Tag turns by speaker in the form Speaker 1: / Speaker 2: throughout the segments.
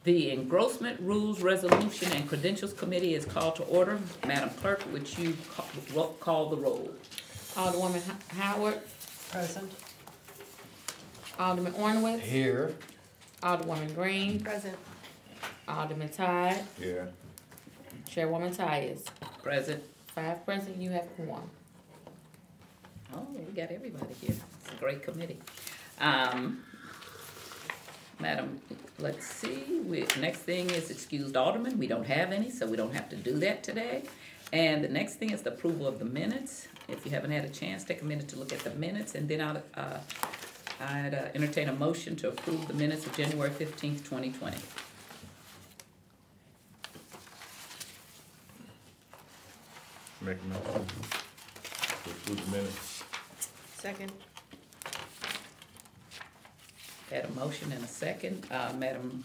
Speaker 1: The Engrossment Rules Resolution and Credentials Committee is called to order. Madam Clerk, would you call the roll?
Speaker 2: Alderwoman Howard.
Speaker 3: Present.
Speaker 2: Alderman Arnowitz.
Speaker 4: Here.
Speaker 2: Alderwoman Green.
Speaker 3: Present.
Speaker 2: Alderman Todd.
Speaker 4: Here.
Speaker 2: Chairwoman Tyus.
Speaker 1: Present.
Speaker 2: 5 present, you have quorum.
Speaker 1: Oh, we got everybody here. It's a great committee. Madam, let's see, next thing is excused aldermen. We don't have any, so we don't have to do that today. And the next thing is the approval of the minutes. If you haven't had a chance, take a minute to look at the minutes, and then I'd entertain a motion to approve the minutes of January 15th, 2020.
Speaker 4: Make a motion to approve the minutes.
Speaker 3: Second.
Speaker 1: Had a motion and a second. Madam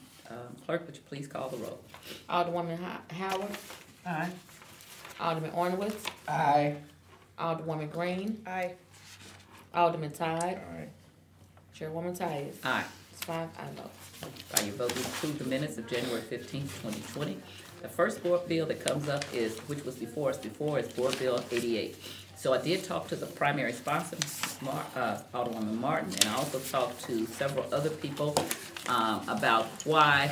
Speaker 1: Clerk, would you please call the roll?
Speaker 2: Alderwoman Howard.
Speaker 3: Aye.
Speaker 2: Alderman Arnowitz.
Speaker 4: Aye.
Speaker 2: Alderwoman Green.
Speaker 3: Aye.
Speaker 2: Alderman Todd.
Speaker 4: Aye.
Speaker 2: Chairwoman Tyus.
Speaker 1: Aye.
Speaker 2: It's 5 I vote.
Speaker 1: By your vote, we approve the minutes of January 15th, 2020. The first board bill that comes up is, which was before us before, is Board Bill 88. So I did talk to the primary sponsor, Alderwoman Martin, and I also talked to several other people about why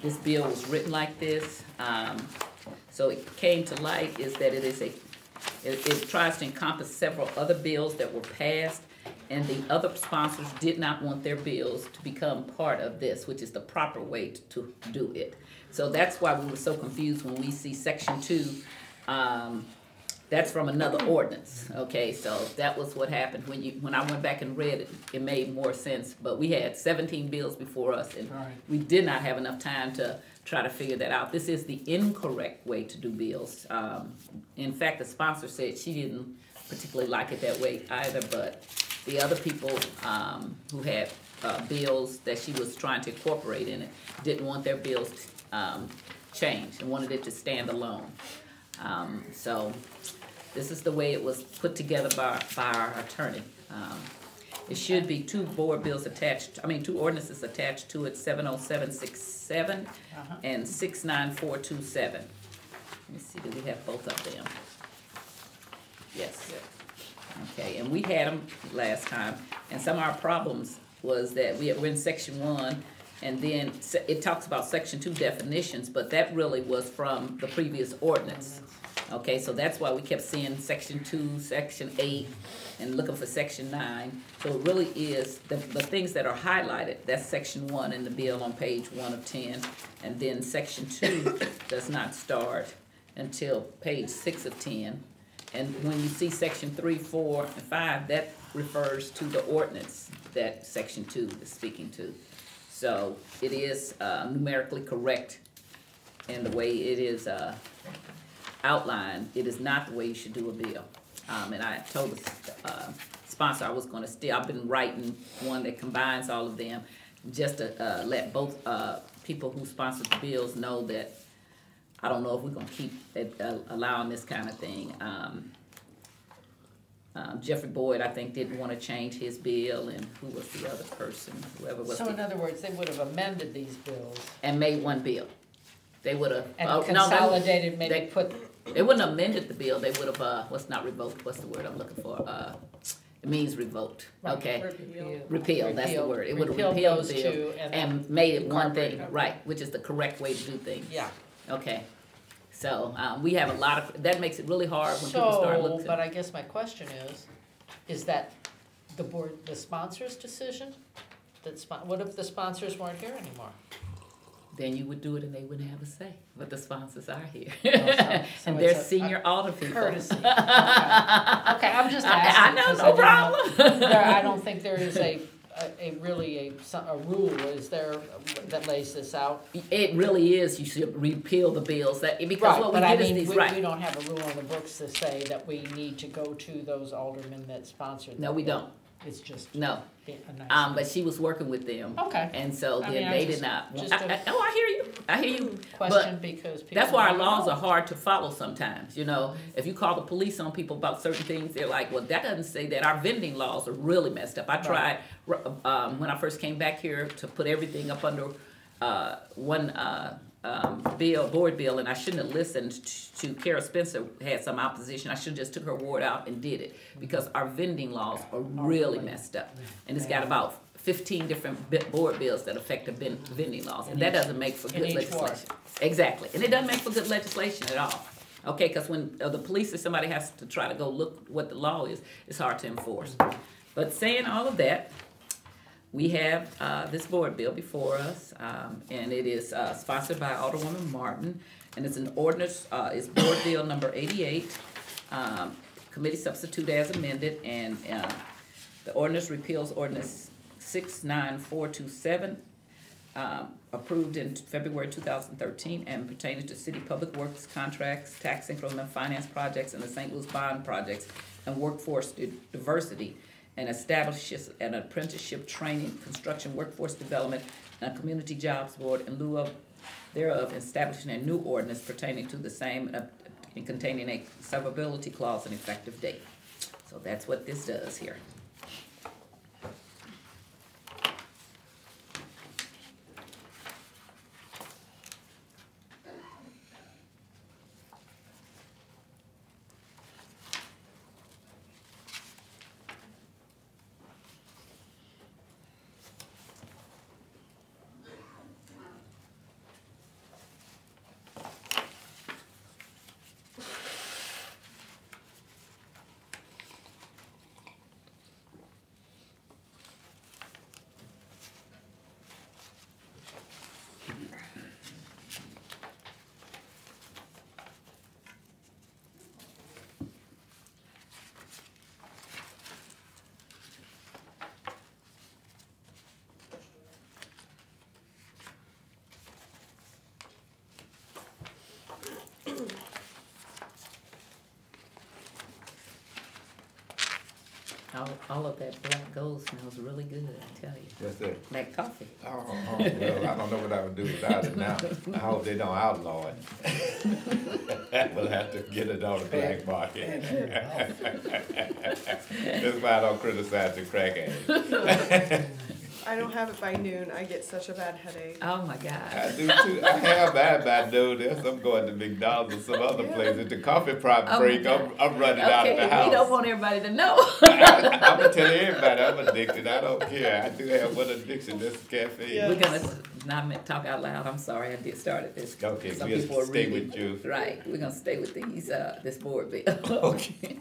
Speaker 1: this bill was written like this. So it came to light is that it tries to encompass several other bills that were passed, and the other sponsors did not want their bills to become part of this, which is the proper way to do it. So that's why we were so confused when we see Section 2. That's from another ordinance, okay? So that was what happened when I went back and read it. It made more sense, but we had 17 bills before us, and we did not have enough time to try to figure that out. This is the incorrect way to do bills. In fact, the sponsor said she didn't particularly like it that way either, but the other people who had bills that she was trying to incorporate in it didn't want their bills changed and wanted it to stand alone. So this is the way it was put together by our attorney. It should be 2 board bills attached, 2 ordinances attached to it, 70767 and 69427. Let me see, do we have both of them? Yes. Okay, and we had them last time, and some of our problems was that we're in Section 1, and then it talks about Section 2 definitions, but that really was from the previous ordinance. Okay, so that's why we kept seeing Section 2, Section 8, and looking for Section 9. So it really is, the things that are highlighted, that's Section 1 in the bill on page 1 of 10, and then Section 2 does not start until page 6 of 10. And when you see Section 3, 4, and 5, that refers to the ordinance that Section 2 is speaking to. So it is numerically correct in the way it is outlined. It is not the way you should do a bill. And I told the sponsor I was going to I've been writing one that combines all of them just to let both people who sponsored the bills know that I don't know if we're going to keep allowing this kind of thing. Jeffrey Boyd, I think, didn't want to change his bill, and who was the other person? Whoever was.
Speaker 3: So in other words, they would have amended these bills.
Speaker 1: And made one bill. They would have.
Speaker 3: And consolidated, put.
Speaker 1: They wouldn't have amended the bill. They would have, what's not revoked? What's the word I'm looking for? It means revoked.
Speaker 3: Right.
Speaker 1: Okay.
Speaker 3: Repeal.
Speaker 1: Repeal, that's the word. It would have repealed the bill and made it one thing, right, which is the correct way to do things.
Speaker 3: Yeah.
Speaker 1: Okay. So we have a lot of, that makes it really hard when people start looking.
Speaker 3: But I guess my question is that the sponsor's decision? What if the sponsors weren't here anymore?
Speaker 1: Then you would do it and they wouldn't have a say, but the sponsors are here.
Speaker 3: So
Speaker 1: and they're senior alder people.
Speaker 3: Courtesy. Okay, I'm just asking.
Speaker 1: I know, no problem.
Speaker 3: I don't think there is a rule, is there, that lays this out?
Speaker 1: It really is, you should repeal the bills, because
Speaker 3: right,
Speaker 1: what we
Speaker 3: but
Speaker 1: did is these,
Speaker 3: we don't have a rule on the books to say that we need to go to those aldermen that sponsored them.
Speaker 1: No, we don't.
Speaker 3: It's just
Speaker 1: no.
Speaker 3: A nice
Speaker 1: but she was working with them.
Speaker 3: Okay.
Speaker 1: And so then they did not.
Speaker 3: Just
Speaker 1: I hear you. I hear you.
Speaker 3: Question, because people
Speaker 1: that's why our laws are hard to follow sometimes. You know, if you call the police on people about certain things, they're like, well, that doesn't say that. Our vending laws are really messed up. I tried when I first came back here to put everything up under board bill, and I shouldn't have listened to Cara Spencer had some opposition. I should have just took her word out and did it, because our vending laws are really messed up. And it's got about 15 different board bills that affect the vending laws, and that doesn't make for good legislation. Exactly, and it doesn't make for good legislation at all. Okay, because when the police or somebody has to try to go look what the law is, it's hard to enforce. But saying all of that, we have this board bill before us, and it is sponsored by Alderwoman Martin, and it's an ordinance, it's board bill number 88, committee substitute as amended, and the ordinance repeals ordinance 69427, approved in February 2013 and pertaining to city public works contracts, tax increment finance projects, and the St. Louis bond projects, and workforce diversity, and establishes an apprenticeship training, construction workforce development, and a community jobs board in lieu of thereof, establishing a new ordinance pertaining to the same and containing a severability clause and effective date. So that's what this does here. All of that black gold smells really good, I tell you.
Speaker 4: What's that?
Speaker 1: Like coffee.
Speaker 4: Oh, well, I don't know what I would do without it now. I hope they don't outlaw it. We'll have to get it on the black market. That's why I don't criticize the crack addict.
Speaker 5: I don't have it by noon. I get such a bad headache.
Speaker 1: Oh my God.
Speaker 4: I do too. I have mine by noon. There's I'm going to McDonald's or some other place. At the coffee prop break, I'm running out of the house.
Speaker 1: We don't want everybody to know.
Speaker 4: I'm going to tell everybody I'm addicted. I don't care. I do have one addiction. That's caffeine.
Speaker 5: Yeah.
Speaker 1: We're going to not talk out loud. I'm sorry, I did start this.
Speaker 4: Okay,
Speaker 1: Some
Speaker 4: we'll
Speaker 1: people are
Speaker 4: stay
Speaker 1: reading.
Speaker 4: with you.
Speaker 1: Right, we're going to stay with these, this board bill.
Speaker 4: Okay.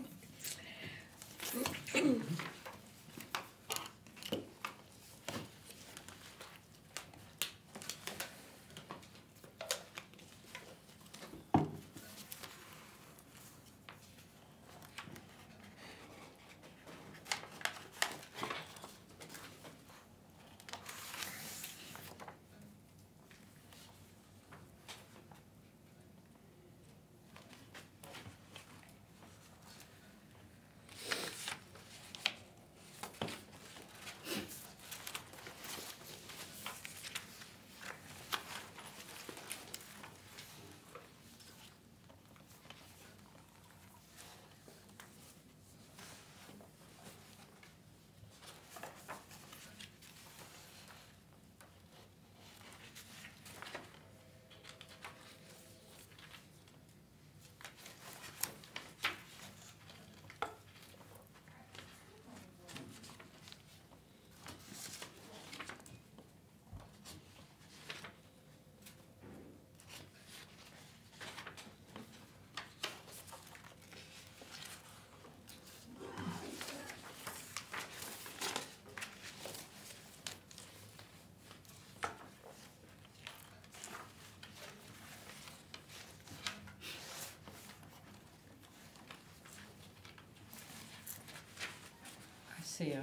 Speaker 3: See,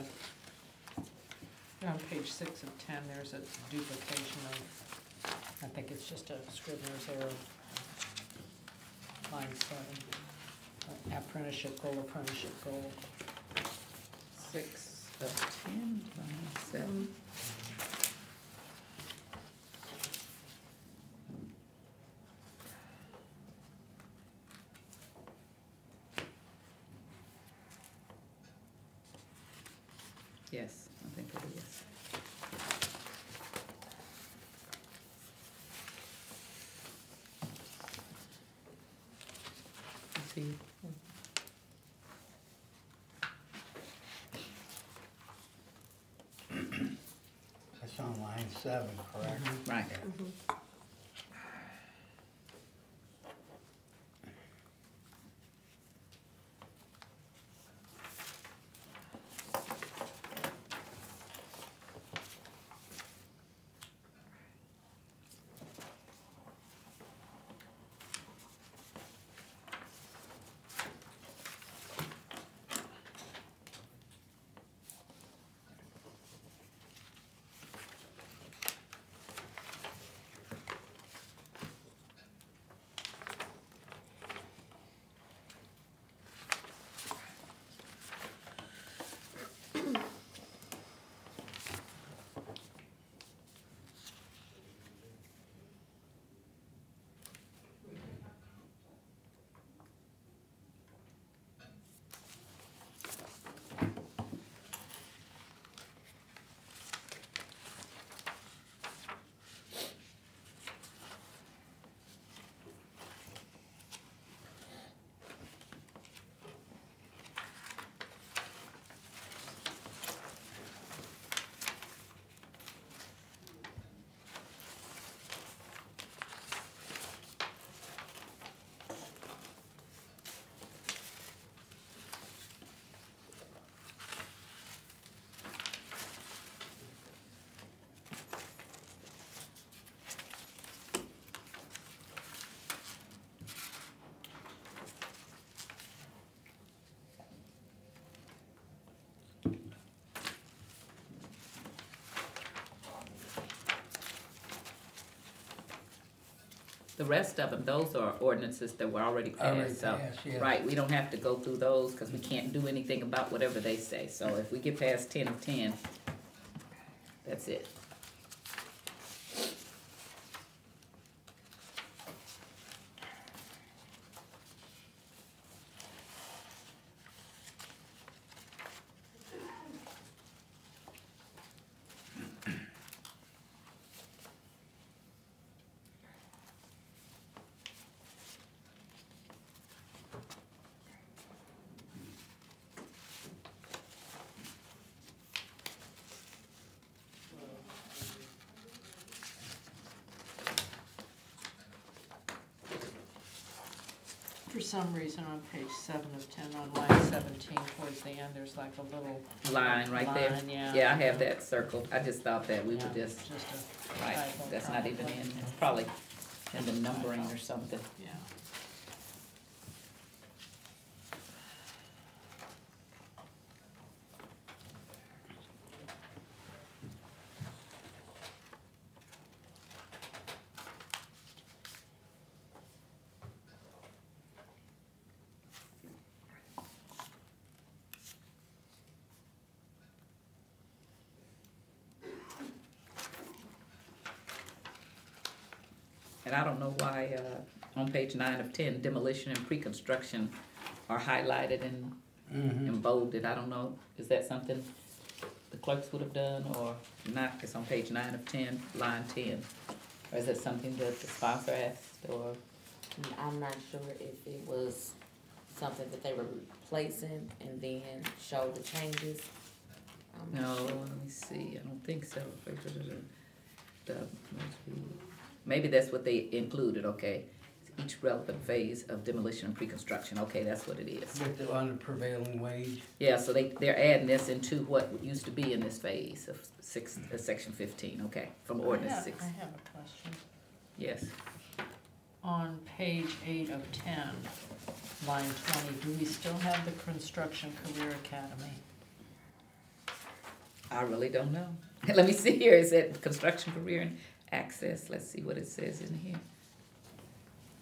Speaker 3: on page 6 of 10, there's a duplication of, I think it's just a scrivener's error. Line 7, apprenticeship goal.
Speaker 1: 6 of 10, line 7. Yes, I think it is. see.
Speaker 6: That's on line 7, correct?
Speaker 1: Right. The rest of them, those are ordinances that were already
Speaker 6: Already
Speaker 1: passed, so,
Speaker 6: passed, yes.
Speaker 1: right, we don't have to go through those, cause we can't do anything about whatever they say, so if we get past 10 of 10, that's it.
Speaker 3: For some reason, on page 7 of 10, on line 17, towards the end, there's like a little
Speaker 1: Line right there.
Speaker 3: line, yeah.
Speaker 1: Yeah, I have that circled, I just thought that we
Speaker 3: Yeah,
Speaker 1: would just,
Speaker 3: a
Speaker 1: right,
Speaker 3: typo
Speaker 1: that's not even
Speaker 3: probably.
Speaker 1: in, it's probably in the numbering or something.
Speaker 3: Yeah.
Speaker 1: And I don't know why, on page 9 of 10, demolition and pre-construction are highlighted and and bolded, I don't know, is that something the clerks would have done or not? It's on page 9 of 10, line 10. Or is it something that the sponsor asked, or?
Speaker 2: I'm not sure if it was something that they were replacing and then showed the changes. I'm not
Speaker 1: No,
Speaker 2: sure.
Speaker 1: let me see, I don't think so. Maybe that's what they included, okay. Each relevant phase of demolition and pre-construction, okay, that's what it is.
Speaker 6: With the on the prevailing wage.
Speaker 1: Yeah, so they're adding this into what used to be in this phase of section 15, okay, from ordinance 6.
Speaker 3: I have a question.
Speaker 1: Yes.
Speaker 3: On page 8 of 10, line 20, do we still have the Construction Career Academy?
Speaker 1: I really don't know. Let me see here, is it construction career and access? Let's see what it says in here.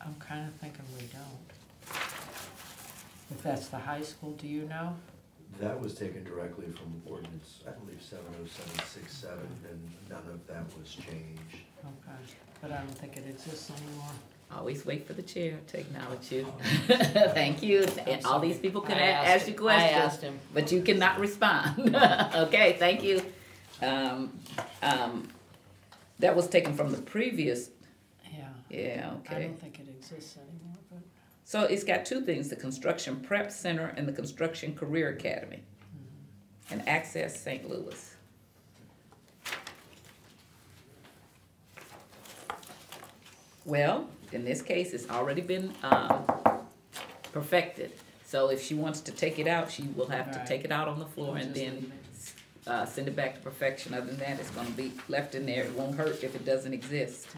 Speaker 3: I'm kind of thinking we don't. If that's the high school, do you know?
Speaker 7: That was taken directly from ordinance, I believe 70767, and none of that was changed.
Speaker 3: Okay, but I don't think it exists anymore.
Speaker 1: Always wait for the chair to acknowledge you. Thank you. And all these people can ask you
Speaker 2: I
Speaker 1: questions,
Speaker 2: asked him.
Speaker 1: but you cannot respond. Okay, thank you. That was taken from the previous,
Speaker 3: Yeah.
Speaker 1: yeah,
Speaker 3: I
Speaker 1: okay.
Speaker 3: don't think it exists anymore, but
Speaker 1: So it's got two things, the Construction Prep Center and the Construction Career Academy. And Access St. Louis. Well, in this case, it's already been perfected. So if she wants to take it out, she will have to take it out on the floor and then send it back to perfection. Other than that, it's gonna be left in there. It won't hurt if it doesn't exist.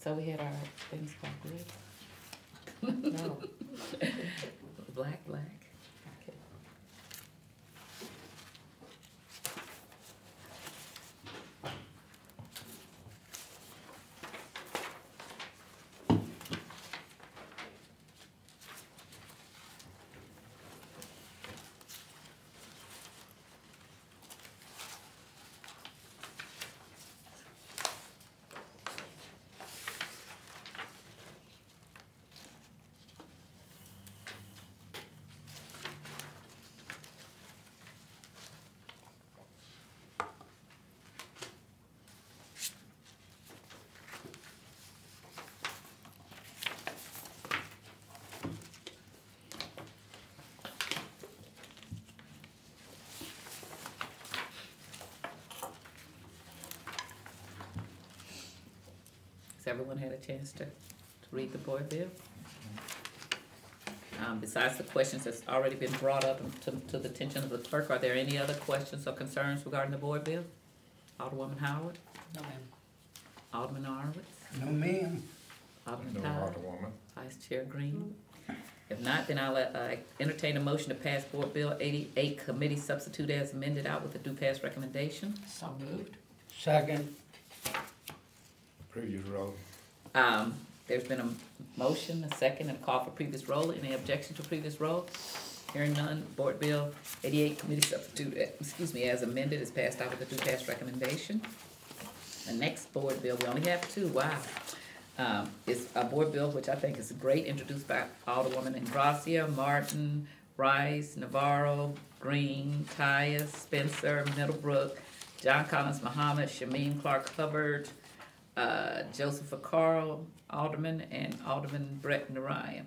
Speaker 1: So we had our things back red.
Speaker 2: No.
Speaker 1: Black. Okay. Has everyone had a chance to read the board bill? Besides the questions that's already been brought up to the attention of the clerk, are there any other questions or concerns regarding the board bill? Alderwoman Howard?
Speaker 3: No, ma'am.
Speaker 1: Alderman Arnowitz?
Speaker 6: No, ma'am.
Speaker 1: Alderman
Speaker 4: No,
Speaker 1: Tyler?
Speaker 4: Alderwoman.
Speaker 1: Vice Chair Green? If not, then I'll entertain a motion to pass Board Bill 88, Committee Substitute as amended out with a due pass recommendation.
Speaker 3: So moved.
Speaker 6: Second.
Speaker 4: Previous roll.
Speaker 1: There's been a motion, a second, and a call for previous roll. Any objection to previous roll? Hearing none, Board Bill 88, Committee Substitute, as amended, is passed out with a due pass recommendation. The next board bill, we only have two, wow. Is a board bill which I think is great, introduced by Alderwoman Ingrassia, Martin, Rice, Navarro, Green, Tyus, Spencer, Middlebrook, John Collins Muhammad, Shameen Clark Hubbard, Joseph Vaccaro, Alderman, and Alderman Bret Narayan.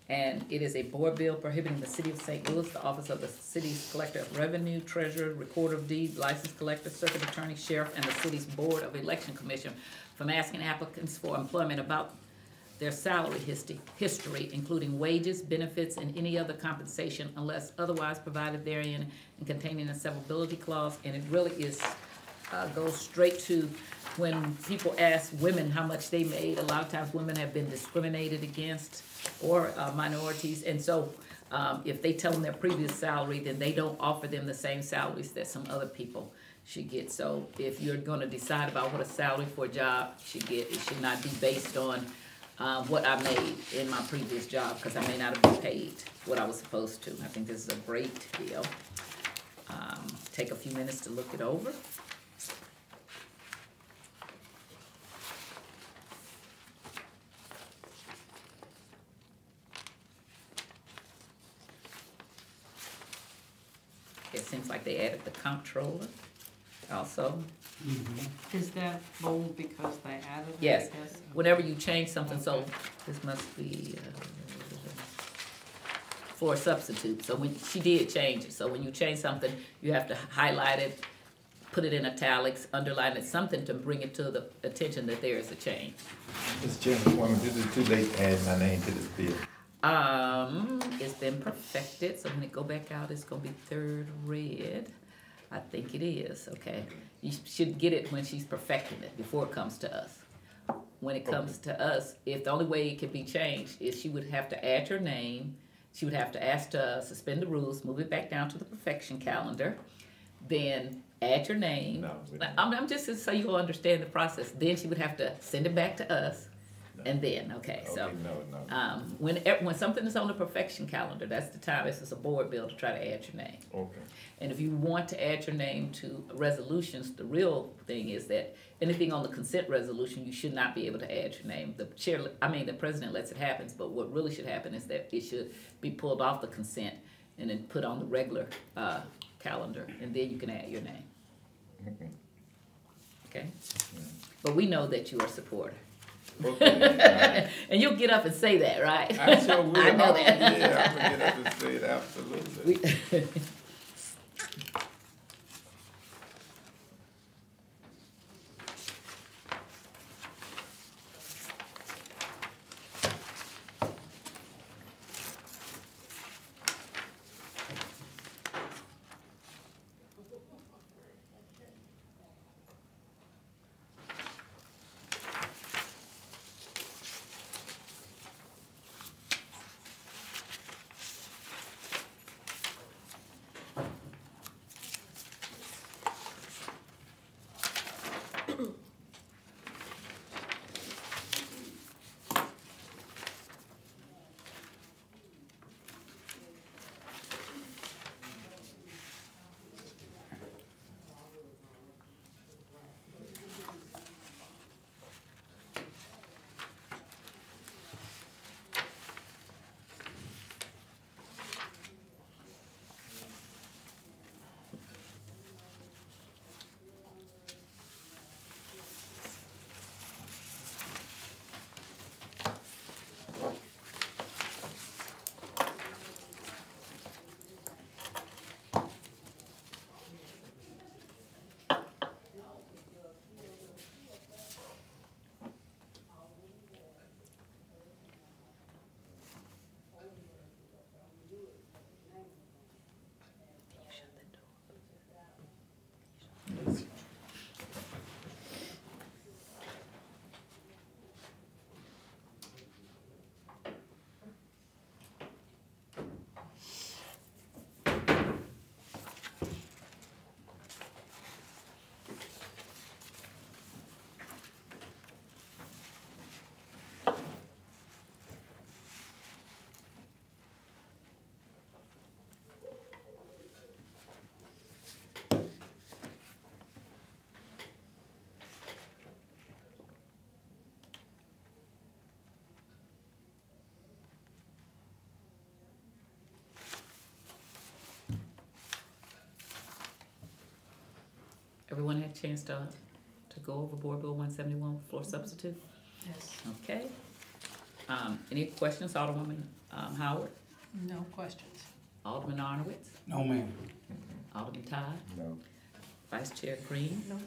Speaker 1: And it is a board bill prohibiting the City of St. Louis, the Office of the City's Collector of Revenue, Treasurer, Recorder of Deeds, License Collector, Circuit Attorney, Sheriff, and the City's Board of Election Commission from asking applicants for employment about their salary history, including wages, benefits, and any other compensation unless otherwise provided therein and containing a severability clause. And it really is, goes straight to when people ask women how much they made. A lot of times women have been discriminated against, or minorities, and so if they tell them their previous salary, then they don't offer them the same salaries that some other people should get. So if you're gonna decide about what a salary for a job should get, it should not be based on what I made in my previous job, because I may not have been paid what I was supposed to. I think this is a great deal. Take a few minutes to look it over. It seems like they added the comptroller also.
Speaker 8: Is that bold because they added it?
Speaker 1: Yes,
Speaker 8: I guess?
Speaker 1: whenever you change something, so this must be for a substitute. So when she did change it, so when you change something, you have to highlight it, put it in italics, underline it, something to bring it to the attention that there is a change.
Speaker 4: Mr. Chairwoman, this is too late to add my name to this bill.
Speaker 1: It's been perfected, so when it go back out, it's gonna be third read. I think it is, okay. You should get it when she's perfecting it, before it comes to us. When it comes to us, if the only way it could be changed is she would have to add your name, she would have to ask to suspend the rules, move it back down to the perfection calendar, then add your name.
Speaker 4: No, we don't.
Speaker 1: I'm just so you'll understand the process. Then she would have to send it back to us, and then, okay, so.
Speaker 4: No.
Speaker 1: When something is on the perfection calendar, that's the time, this is a board bill to try to add your name.
Speaker 4: Okay.
Speaker 1: And if you want to add your name to resolutions, the real thing is that anything on the consent resolution, you should not be able to add your name. The president lets it happen, but what really should happen is that it should be pulled off the consent and then put on the regular, calendar, and then you can add your name,
Speaker 4: Okay.
Speaker 1: okay? But we know that you are a supporter.
Speaker 4: Okay.
Speaker 1: And you'll get up and say that, right?
Speaker 4: I sure will.
Speaker 1: I know that.
Speaker 4: Yeah, I'm gonna get up and say it, absolutely.
Speaker 1: Everyone had a chance to go over Board Bill 171 floor substitute?
Speaker 3: Yes.
Speaker 1: Okay. Any questions, Alderwoman Howard?
Speaker 8: No questions.
Speaker 1: Alderman Arnowitz?
Speaker 6: No, ma'am.
Speaker 1: Alderman Todd?
Speaker 4: No.
Speaker 1: Vice Chair Green? No.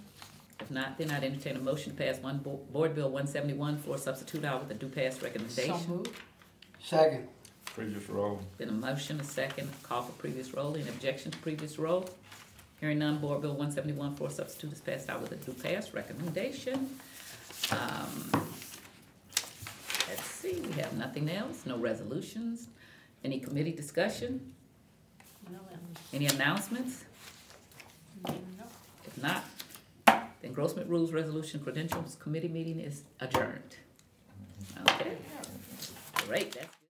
Speaker 1: If not, then I'd entertain a motion to pass Board Bill 171 floor substitute out with a due pass recommendation.
Speaker 8: So moved.
Speaker 6: Second.
Speaker 4: Previous roll.
Speaker 1: Been a motion, a second, call for previous roll. Any objection to previous roll? Hearing none, Board Bill 171 floor substitute is passed out with a due pass recommendation. Let's see, we have nothing else, no resolutions. Any committee discussion?
Speaker 8: No, ma'am.
Speaker 1: Any announcements?
Speaker 8: No.
Speaker 1: If not, the Engrossment Rules Resolution Credentials Committee meeting is adjourned. Okay, great, that's.